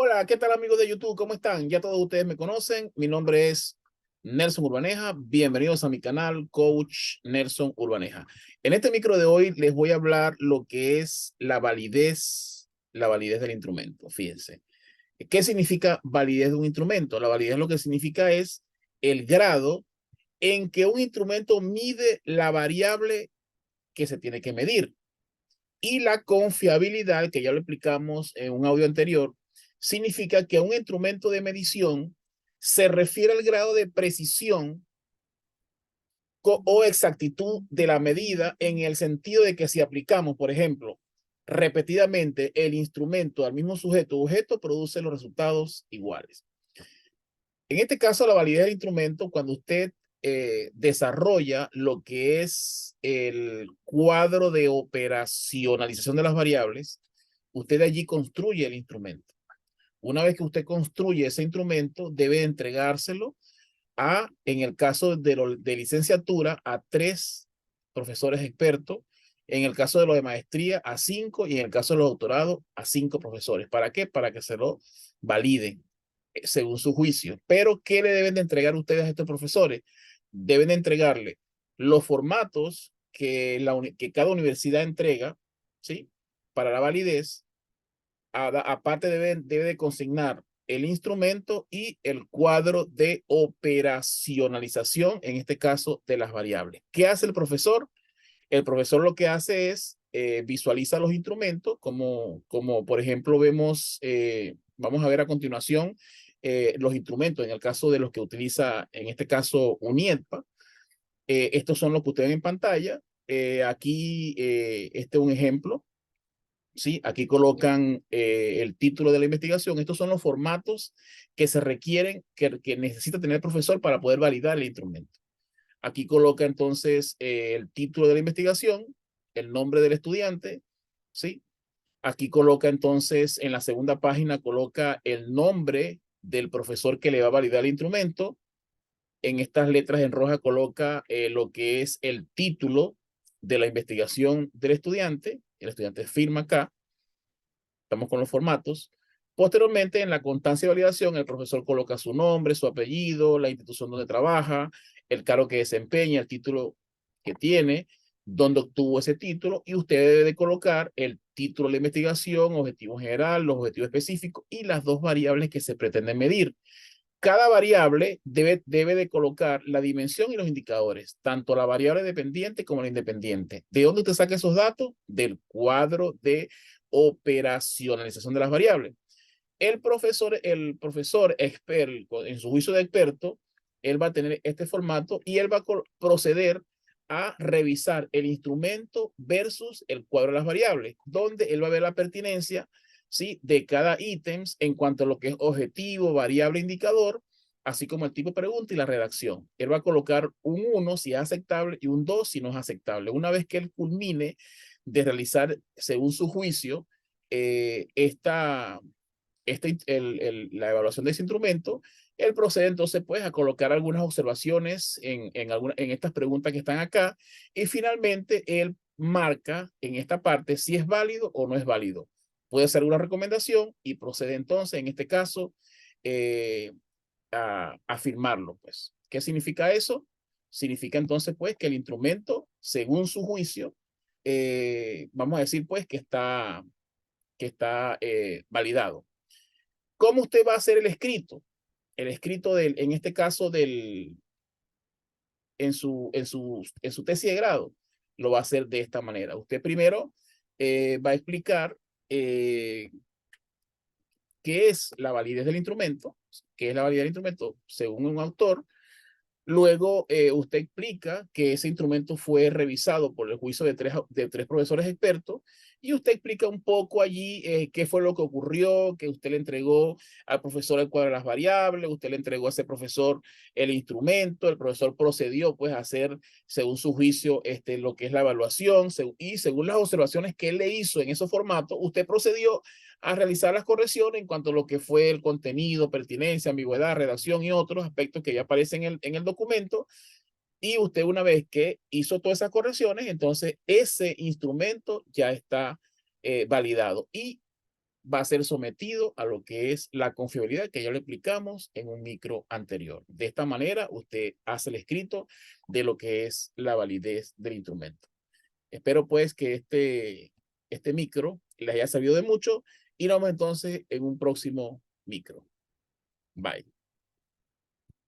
Hola, ¿qué tal amigos de YouTube? ¿Cómo están? Ya todos ustedes me conocen. Mi nombre es Nelson Urbaneja. Bienvenidos a mi canal, Coach Nelson Urbaneja. En este micro de hoy les voy a hablar lo que es la validez del instrumento. Fíjense. ¿Qué significa validez de un instrumento? La validez lo que significa es el grado en que un instrumento mide la variable que se tiene que medir. Y la confiabilidad, que ya lo explicamos en un audio anterior, significa que un instrumento de medición se refiere al grado de precisión o exactitud de la medida en el sentido de que si aplicamos, por ejemplo, repetidamente el instrumento al mismo sujeto o objeto, produce los resultados iguales. En este caso, la validez del instrumento, cuando usted desarrolla lo que es el cuadro de operacionalización de las variables, usted allí construye el instrumento. Una vez que usted construye ese instrumento, debe entregárselo en el caso de licenciatura, a 3 profesores expertos, en el caso de lo de maestría, a 5, y en el caso de los doctorados, a 5 profesores. ¿Para qué? Para que se lo validen según su juicio. Pero, ¿qué le deben de entregar ustedes a estos profesores? Deben de entregarle los formatos que cada universidad entrega, ¿sí? Para la validez. Aparte debe de consignar el instrumento y el cuadro de operacionalización, en este caso de las variables. ¿Qué hace el profesor? El profesor lo que hace es visualiza los instrumentos, como por ejemplo vemos, vamos a ver a continuación los instrumentos, en el caso de los que utiliza, en este caso, UNIEDPA. Estos son los que ustedes ven en pantalla. Aquí, este es un ejemplo. ¿Sí? Aquí colocan el título de la investigación. Estos son los formatos que se requieren, que necesita tener el profesor para poder validar el instrumento. Aquí coloca entonces el título de la investigación, el nombre del estudiante, ¿sí? Aquí coloca entonces, en la segunda página, coloca el nombre del profesor que le va a validar el instrumento. En estas letras en roja coloca lo que es el título de la investigación del estudiante. El estudiante firma acá. Estamos con los formatos. Posteriormente, en la constancia de validación, el profesor coloca su nombre, su apellido, la institución donde trabaja, el cargo que desempeña, el título que tiene, dónde obtuvo ese título, y usted debe de colocar el título de la investigación, objetivo general, los objetivos específicos y las 2 variables que se pretenden medir. Cada variable debe de colocar la dimensión y los indicadores, tanto la variable dependiente como la independiente. ¿De dónde usted saca esos datos? Del cuadro de operacionalización de las variables. El profesor experto, en su juicio de experto, él va a tener este formato y él va a proceder a revisar el instrumento versus el cuadro de las variables, donde él va a ver la pertinencia, ¿sí? De cada ítem en cuanto a lo que es objetivo, variable, indicador, así como el tipo de pregunta y la redacción. Él va a colocar un 1 si es aceptable y un 2 si no es aceptable. Una vez que él culmine de realizar, según su juicio, esta la evaluación de ese instrumento, él procede entonces pues a colocar algunas observaciones en estas preguntas que están acá, y finalmente él marca en esta parte si es válido o no es válido. Puede hacer una recomendación y procede entonces, en este caso, eh, a firmarlo. Pues, ¿qué significa eso? Significa entonces pues que el instrumento, según su juicio, vamos a decir pues que está validado. ¿Cómo usted va a hacer el escrito? El escrito en este caso, en su tesis de grado, lo va a hacer de esta manera. Usted primero va a explicar eh, qué es la validez del instrumento, qué es la validez del instrumento según un autor. Luego, usted explica que ese instrumento fue revisado por el juicio de tres profesores expertos, y usted explica un poco allí qué fue lo que ocurrió, que usted le entregó al profesor el cuadro de las variables, usted le entregó a ese profesor el instrumento, el profesor procedió pues a hacer, según su juicio, lo que es la evaluación, y según las observaciones que él le hizo en esos formatos, usted procedió a realizar las correcciones en cuanto a lo que fue el contenido, pertinencia, ambigüedad, redacción y otros aspectos que ya aparecen en el documento. Y usted, una vez que hizo todas esas correcciones, entonces ese instrumento ya está validado. Y va a ser sometido a lo que es la confiabilidad que ya le explicamos en un micro anterior. De esta manera, usted hace el escrito de lo que es la validez del instrumento. Espero pues que este micro les haya servido de mucho y nos vemos entonces en un próximo micro. Bye.